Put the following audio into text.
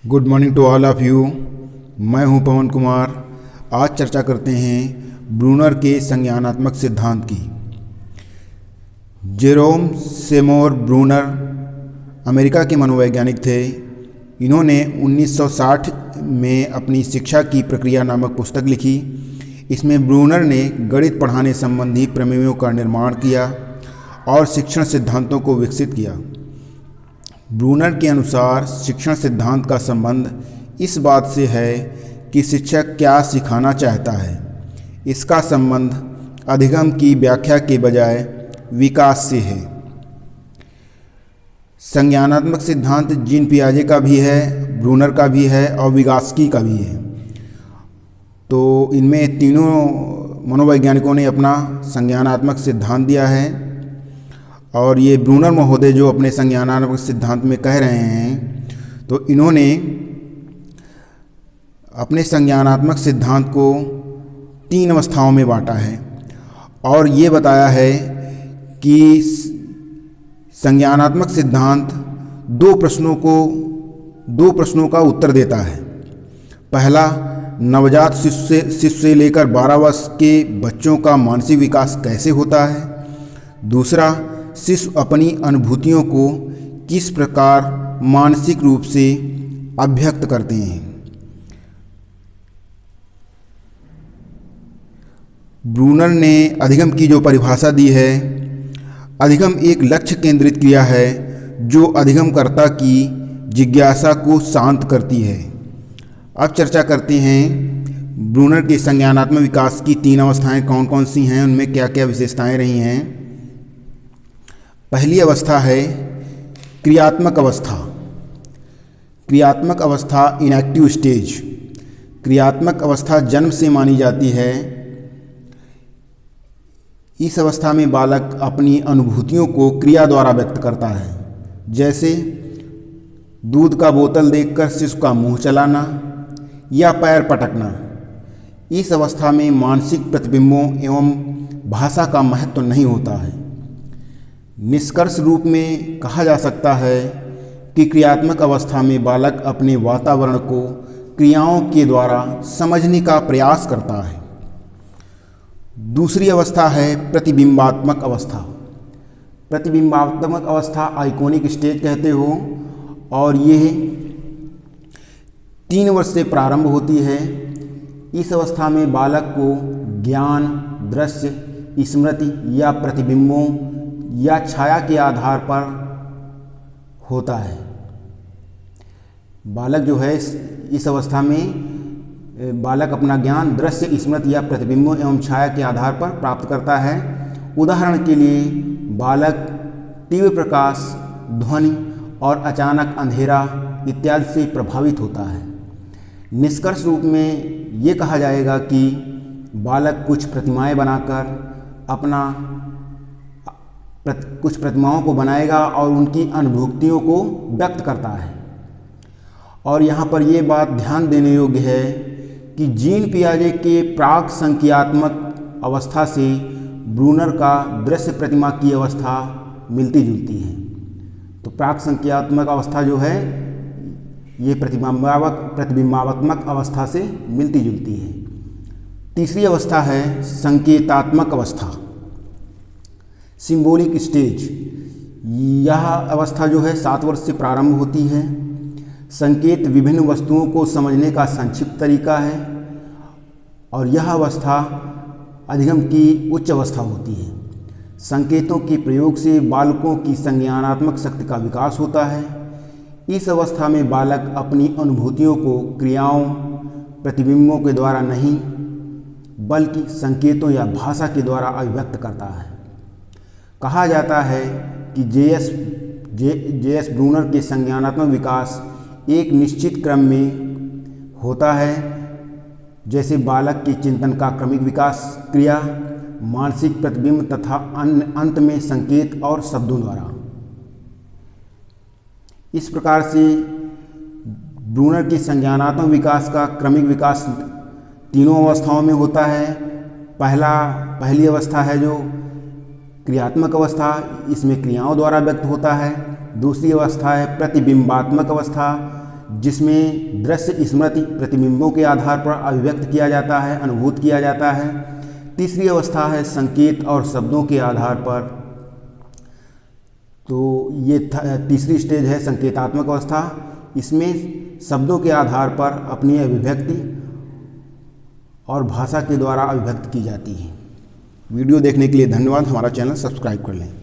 Good morning to all of you. मैं हूं पवन कुमार। आज चर्चा करते हैं ब्रूनर के संज्ञानात्मक सिद्धांत की। जेरोम सेमोर ब्रूनर अमेरिका के मनोवैज्ञानिक थे। इन्होंने 1960 में अपनी शिक्षा की प्रक्रिया नामक पुस्तक लिखी। इसमें ब्रूनर ने गणित पढ़ाने संबंधी प्रमेयों का निर्माण किया और शिक्षण सिद्धांतों को विकसित किया। ब्रूनर के अनुसार शिक्षण सिद्धांत का संबंध इस बात से है कि शिक्षक क्या सिखाना चाहता है। इसका संबंध अधिगम की व्याख्या के बजाय विकास से है। संज्ञानात्मक सिद्धांत जीन पियाजे का भी है, ब्रूनर का भी है और विगास्की का भी है। तो इनमें तीनों मनोवैज्ञानिकों ने अपना संज्ञानात्मक सिद्धांत दिया है। और ये ब्रूनर महोदय जो अपने संज्ञानात्मक सिद्धांत में कह रहे हैं, तो इन्होंने अपने संज्ञानात्मक सिद्धांत को 3 अवस्थाओं में बांटा है और ये बताया है कि संज्ञानात्मक सिद्धांत 2 प्रश्नों का उत्तर देता है। पहला, नवजात शिशु से लेकर 12 वर्ष के बच्चों का मानसिक विकास कैसे होता है। दूसरा, शिशु अपनी अनुभूतियों को किस प्रकार मानसिक रूप से अभिव्यक्त करते हैं। ब्रूनर ने अधिगम की जो परिभाषा दी है, अधिगम एक लक्ष्य केंद्रित क्रिया है जो अधिगमकर्ता की जिज्ञासा को शांत करती है। अब चर्चा करते हैं ब्रूनर के संज्ञानात्मक विकास की 3 अवस्थाएं कौन कौन सी हैं, उनमें क्या क्या विशेषताएं रही हैं। पहली अवस्था है क्रियात्मक अवस्था। क्रियात्मक अवस्था इनएक्टिव स्टेज। क्रियात्मक अवस्था जन्म से मानी जाती है। इस अवस्था में बालक अपनी अनुभूतियों को क्रिया द्वारा व्यक्त करता है, जैसे दूध का बोतल देखकर शिशु का मुंह चलाना या पैर पटकना। इस अवस्था में मानसिक प्रतिबिंबों एवं भाषा का महत्व नहीं होता है। निष्कर्ष रूप में कहा जा सकता है कि क्रियात्मक अवस्था में बालक अपने वातावरण को क्रियाओं के द्वारा समझने का प्रयास करता है। दूसरी अवस्था है प्रतिबिंबात्मक अवस्था। प्रतिबिंबात्मक अवस्था आइकॉनिक स्टेज कहते हो और यह 3 वर्ष से प्रारंभ होती है। इस अवस्था में बालक को ज्ञान, दृश्य, स्मृति या प्रतिबिंबों या छाया के आधार पर होता है। बालक जो है इस अवस्था में बालक अपना ज्ञान दृश्य, स्मृति या प्रतिबिंबों एवं छाया के आधार पर प्राप्त करता है। उदाहरण के लिए बालक तीव्र प्रकाश, ध्वनि और अचानक अंधेरा इत्यादि से प्रभावित होता है। निष्कर्ष रूप में ये कहा जाएगा कि बालक कुछ प्रतिमाएं बनाकर कुछ प्रतिमाओं को बनाएगा और उनकी अनुभूतियों को व्यक्त करता है। और यहाँ पर ये बात ध्यान देने योग्य है कि जीन पियाजे के प्राक संज्ञात्मक अवस्था से ब्रूनर का दृश्य प्रतिमा की अवस्था मिलती जुलती है। तो प्राक संज्ञात्मक अवस्था जो है ये प्रतिबिंबात्मक अवस्था से मिलती जुलती है। तीसरी अवस्था है संकेतात्मक अवस्था, सिंबॉलिक स्टेज। यह अवस्था जो है 7 वर्ष से प्रारंभ होती है। संकेत विभिन्न वस्तुओं को समझने का संक्षिप्त तरीका है और यह अवस्था अधिगम की उच्च अवस्था होती है। संकेतों के प्रयोग से बालकों की संज्ञानात्मक शक्ति का विकास होता है। इस अवस्था में बालक अपनी अनुभूतियों को क्रियाओं, प्रतिबिंबों के द्वारा नहीं बल्कि संकेतों या भाषा के द्वारा अभिव्यक्त करता है। कहा जाता है कि जे एस ब्रूनर के संज्ञानात्मक विकास एक निश्चित क्रम में होता है, जैसे बालक के चिंतन का क्रमिक विकास, क्रिया, मानसिक प्रतिबिंब तथा अंत में संकेत और शब्दों द्वारा। इस प्रकार से ब्रूनर के संज्ञानात्मक विकास का क्रमिक विकास 3 अवस्थाओं में होता है। पहली अवस्था है जो क्रियात्मक अवस्था, इसमें क्रियाओं द्वारा व्यक्त होता है। दूसरी अवस्था है प्रतिबिंबात्मक अवस्था, जिसमें दृश्य स्मृति प्रतिबिंबों के आधार पर अभिव्यक्त किया जाता है, अनुभूत किया जाता है। तीसरी अवस्था है संकेत और शब्दों के आधार पर। तो ये तीसरी स्टेज है संकेतात्मक अवस्था। इसमें शब्दों के आधार पर अपनी अभिव्यक्ति और भाषा के द्वारा अभिव्यक्त की जाती है। वीडियो देखने के लिए धन्यवाद। हमारा चैनल सब्सक्राइब कर लें।